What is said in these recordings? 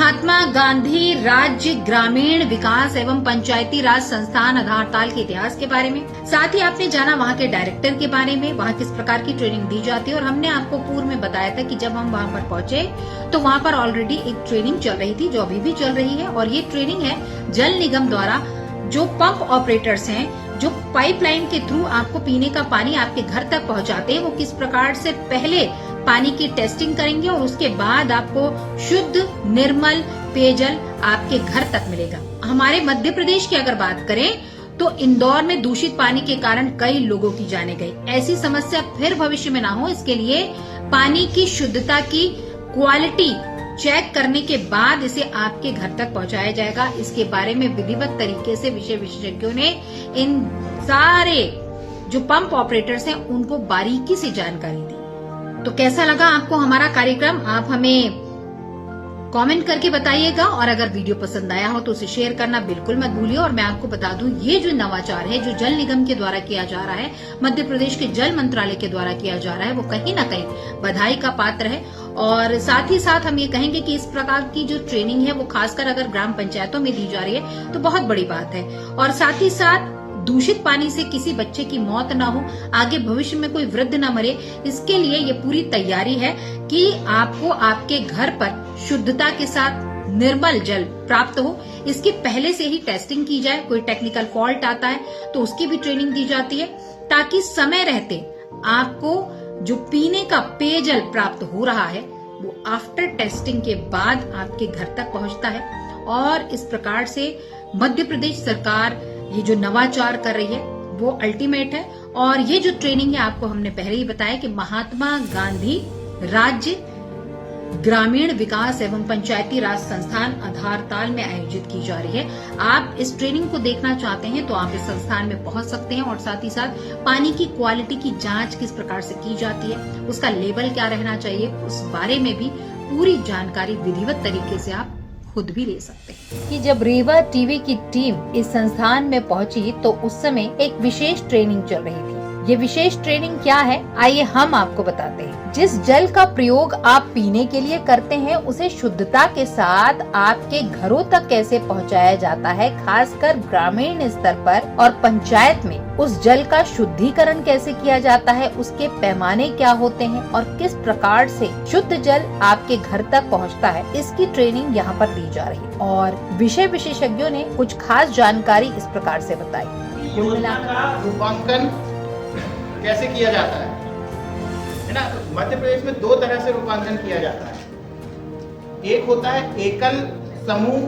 महात्मा गांधी राज्य ग्रामीण विकास एवं पंचायती राज संस्थान आधारताल के इतिहास के बारे में, साथ ही आपने जाना वहाँ के डायरेक्टर के बारे में, वहाँ किस प्रकार की ट्रेनिंग दी जाती है। और हमने आपको पूर्व में बताया था कि जब हम वहाँ पर पहुंचे तो वहाँ पर ऑलरेडी एक ट्रेनिंग चल रही थी, जो अभी भी चल रही है। और ये ट्रेनिंग है जल निगम द्वारा, जो पंप ऑपरेटर्स हैं, जो पाइपलाइन के थ्रू आपको पीने का पानी आपके घर तक पहुंचाते हैं, वो किस प्रकार से पहले पानी की टेस्टिंग करेंगे और उसके बाद आपको शुद्ध निर्मल पेयजल आपके घर तक मिलेगा। हमारे मध्य प्रदेश की अगर बात करें तो इंदौर में दूषित पानी के कारण कई लोगों की जाने गई। ऐसी समस्या फिर भविष्य में ना हो, इसके लिए पानी की शुद्धता की क्वालिटी चेक करने के बाद इसे आपके घर तक पहुंचाया जाएगा। इसके बारे में विधिवत तरीके से विषय विशेषज्ञों ने इन सारे जो पंप ऑपरेटर्स हैं उनको बारीकी से जानकारी दी। तो कैसा लगा आपको हमारा कार्यक्रम, आप हमें कमेंट करके बताइएगा। और अगर वीडियो पसंद आया हो तो उसे शेयर करना बिल्कुल मत भूलिए। और मैं आपको बता दूं, ये जो नवाचार है जो जल निगम के द्वारा किया जा रहा है, मध्य प्रदेश के जल मंत्रालय के द्वारा किया जा रहा है, वो कहीं ना कहीं बधाई का पात्र है। और साथ ही साथ हम ये कहेंगे कि इस प्रकार की जो ट्रेनिंग है वो खासकर अगर ग्राम पंचायतों में दी जा रही है तो बहुत बड़ी बात है। और साथ ही साथ दूषित पानी से किसी बच्चे की मौत ना हो, आगे भविष्य में कोई वृद्ध ना मरे, इसके लिए ये पूरी तैयारी है कि आपको आपके घर पर शुद्धता के साथ निर्मल जल प्राप्त हो। इसकी पहले से ही टेस्टिंग की जाए, कोई टेक्निकल फॉल्ट आता है तो उसकी भी ट्रेनिंग दी जाती है, ताकि समय रहते आपको जो पीने का पेयजल प्राप्त हो रहा है वो आफ्टर टेस्टिंग के बाद आपके घर तक पहुंचता है। और इस प्रकार से मध्य प्रदेश सरकार ये जो नवाचार कर रही है वो अल्टीमेट है। और ये जो ट्रेनिंग है आपको हमने पहले ही बताया कि महात्मा गांधी राज्य ग्रामीण विकास एवं पंचायती राज संस्थान आधारताल में आयोजित की जा रही है। आप इस ट्रेनिंग को देखना चाहते हैं तो आप इस संस्थान में पहुंच सकते हैं। और साथ ही साथ पानी की क्वालिटी की जांच किस प्रकार से की जाती है, उसका लेवल क्या रहना चाहिए, उस बारे में भी पूरी जानकारी विधिवत तरीके से आप खुद भी ले सकते हैं। कि जब रीवा टीवी की टीम इस संस्थान में पहुंची तो उस समय एक विशेष ट्रेनिंग चल रही थी। ये विशेष ट्रेनिंग क्या है, आइए हम आपको बताते हैं। जिस जल का प्रयोग आप पीने के लिए करते हैं उसे शुद्धता के साथ आपके घरों तक कैसे पहुंचाया जाता है, खासकर ग्रामीण स्तर पर और पंचायत में उस जल का शुद्धिकरण कैसे किया जाता है, उसके पैमाने क्या होते हैं और किस प्रकार से शुद्ध जल आपके घर तक पहुंचता है, इसकी ट्रेनिंग यहाँ पर दी जा रही है। और विषय विशेषज्ञों ने कुछ खास जानकारी इस प्रकार से बताई। योजना का रूपांकन कैसे किया जाता है ना। मध्य प्रदेश में दो तरह से रूपांकन किया जाता है। एक होता है एकल समूह,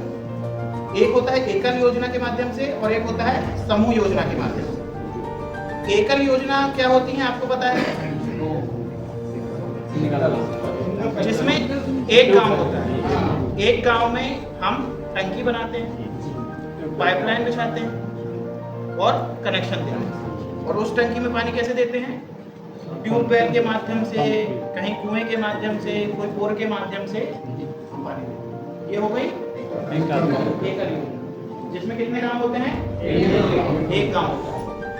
एक होता है एकल योजना के माध्यम से और एक होता है समूह योजना के माध्यम से। एकल योजना क्या होती है आपको पता है, जिसमें एक गांव होता है, एक गांव में हम टंकी बनाते हैं, पाइपलाइन बिछाते हैं और कनेक्शन देते हैं। और उस टंकी में पानी कैसे देते हैं, ट्यूबवेल के माध्यम से, कहीं कुएं के माध्यम से, कोई बोर के माध्यम से हम पानी देते हैं। ये हो गई एकल योजना, जिसमें कितने गांव होते हैं, एक गांव होता है।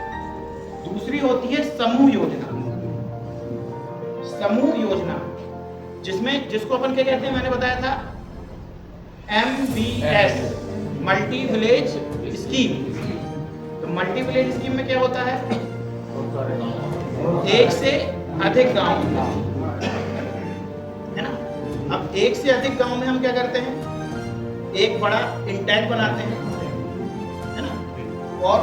दूसरी होती है समूह योजना। समूह योजना जिसको अपन क्या कहते हैं, मैंने बताया था MVS, मल्टी विलेज स्कीम। तो मल्टी विलेज स्कीम में क्या होता है, एक से अधिक गांव है ना। अब एक से अधिक गांव में हम क्या करते हैं, एक बड़ा इंटैक बनाते हैं है ना। और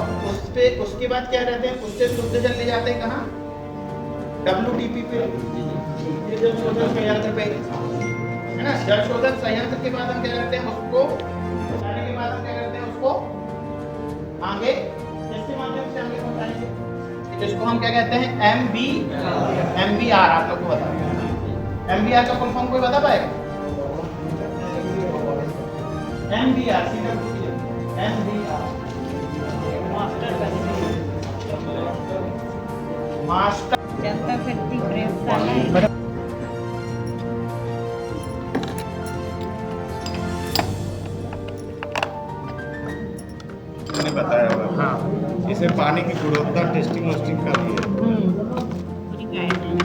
उसके बाद क्या रहते हैं, उससे शुद्ध जल ले जाते हैं कहाँ, WTP पे, जल शोधन संयंत्र पे है ना। जल शोधन संयंत्र के बाद हम क्या करते हैं, उसको जाने के बाद हम क्या करते हैं, उसको आगे इसके माध्यम से आगे पहुंचाएंगे, जिसको हम क्या कहते हैं, MVR। आप लोग को बता दें MVR का फुल फॉर्म कोई बता पाएगा, MVR मास्टर जनता शक्ति प्रयोगशाला। बताया होगा। हाँ, इसे पानी की गुणवत्ता टेस्टिंग वेस्टिंग का भी है,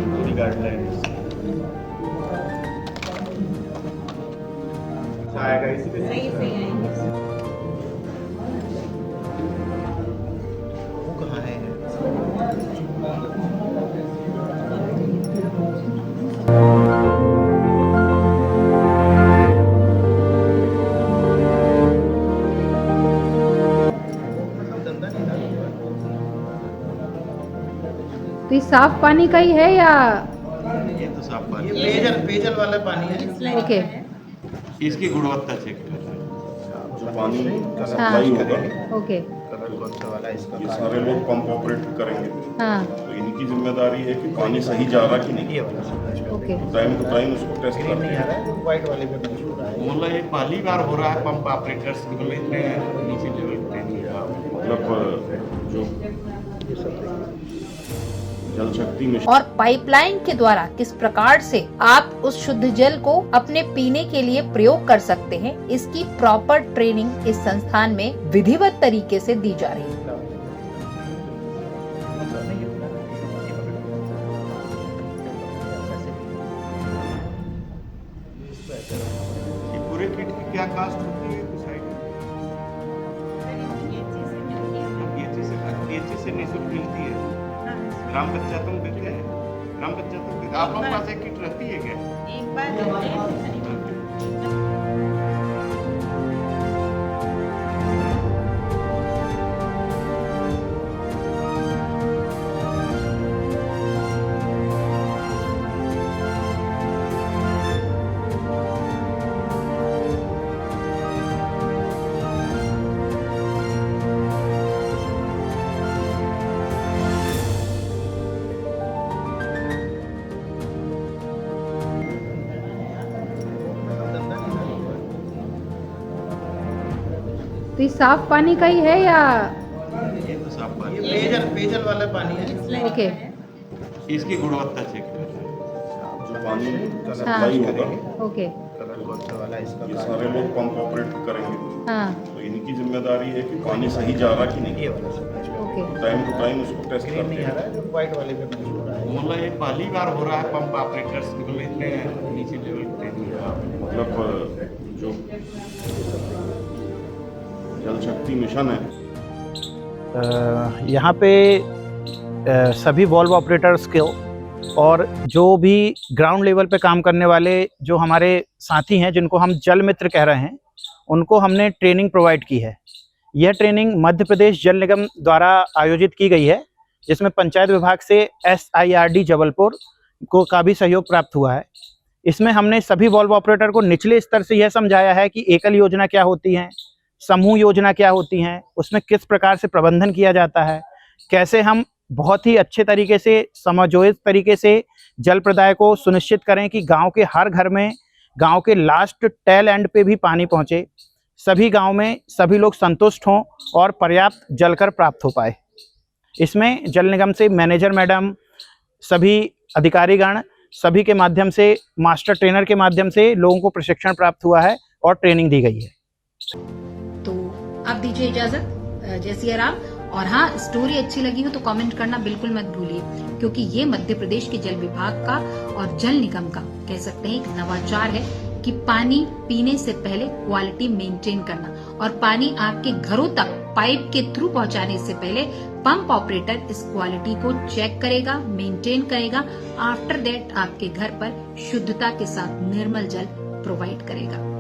पूरी गाइडलाइन। आएगा इसीलिए। सही से आएंगे। वो कहाँ है? गंदा नहीं था। तो ये साफ पानी का ही है या? ये तो साफ पानी ये पेयजल वाला पानी है। ओके। इसकी गुणवत्ता चेक कर रहे हैं। जो पानी हाँ। सप्लाई होगा, ओके। कलर कौन सा वाला है इसका? ये सारे लोग पंप ऑपरेट करेंगे, हाँ। तो इनकी जिम्मेदारी है कि पानी सही जा रहा कि नहीं। ये वाला ओके। टाइम टू टाइम उसको टेस्ट ग्रीन करते नहीं आ हैं। रहा है, व्हाइट वाले पे कुछ हो रहा है। मतलब ये पहली बार हो रहा है पंप ऑपरेटर्स के लिए इतने नीचे लेवल ट्रेनिंग का। मतलब जो जल शक्ति मिशन और पाइपलाइन के द्वारा किस प्रकार से आप उस शुद्ध जल को अपने पीने के लिए प्रयोग कर सकते हैं, इसकी प्रॉपर ट्रेनिंग इस संस्थान में विधिवत तरीके से दी जा रही है। ये पूरे किट की क्या कास्ट होती है कुछ आइडिया? ये चीज से निःशुल्क मिलती है। ग्राम पंचायतों में देते हैं। ग्राम पंचायतों में आप लोग के पास एक किट रहती है क्या? एक बार तो ये साफ पानी का ही है या? ये तो साफ पानी ये पेयजल वाला पानी है। ओके। इसकी गुणवत्ता चेक कर रहे हैं। जो पानी हाँ। सप्लाई होगा, ओके। कलर कौन सा वाला है इसका? ये सारे लोग पंप ऑपरेट करेंगे, हाँ। तो इनकी जिम्मेदारी है कि पानी सही जा रहा कि नहीं। ये वाला ओके। टाइम टू टाइम उसको टेस्ट ग्रीन करते नहीं आ हैं। रहा है, व्हाइट वाले पे कुछ हो रहा है। मतलब ये पहली बार हो रहा है पंप ऑपरेटर्स के लिए इतने नीचे लेवल ट्रेनिंग का। मतलब जो जल शक्ति मिशन है, यहाँ पे सभी वॉल्व ऑपरेटर्स को और जो भी ग्राउंड लेवल पे काम करने वाले जो हमारे साथी हैं जिनको हम जल मित्र कह रहे हैं, उनको हमने ट्रेनिंग प्रोवाइड की है। यह ट्रेनिंग मध्य प्रदेश जल निगम द्वारा आयोजित की गई है, जिसमें पंचायत विभाग से SIRD जबलपुर को का भी सहयोग प्राप्त हुआ है। इसमें हमने सभी वॉल्व ऑपरेटर को निचले स्तर से यह समझाया है कि एकल योजना क्या होती है, समूह योजना क्या होती हैं, उसमें किस प्रकार से प्रबंधन किया जाता है, कैसे हम बहुत ही अच्छे तरीके से समझोजित तरीके से जल प्रदाय को सुनिश्चित करें कि गांव के हर घर में, गांव के लास्ट टेल एंड पे भी पानी पहुंचे, सभी गांव में सभी लोग संतुष्ट हों और पर्याप्त जलकर प्राप्त हो पाए। इसमें जल निगम से मैनेजर मैडम, सभी अधिकारीगण, सभी के माध्यम से, मास्टर ट्रेनर के माध्यम से लोगों को प्रशिक्षण प्राप्त हुआ है और ट्रेनिंग दी गई है। तो अब दीजिए इजाजत। जय सिया राम। और हाँ, स्टोरी अच्छी लगी हो तो कमेंट करना बिल्कुल मत भूलिए, क्योंकि ये मध्य प्रदेश के जल विभाग का और जल निगम का कह सकते हैं एक नवाचार है कि पानी पीने से पहले क्वालिटी मेंटेन करना, और पानी आपके घरों तक पाइप के थ्रू पहुंचाने से पहले पंप ऑपरेटर इस क्वालिटी को चेक करेगा, मेंटेन करेगा। आफ्टर दैट आपके घर पर शुद्धता के साथ निर्मल जल प्रोवाइड करेगा।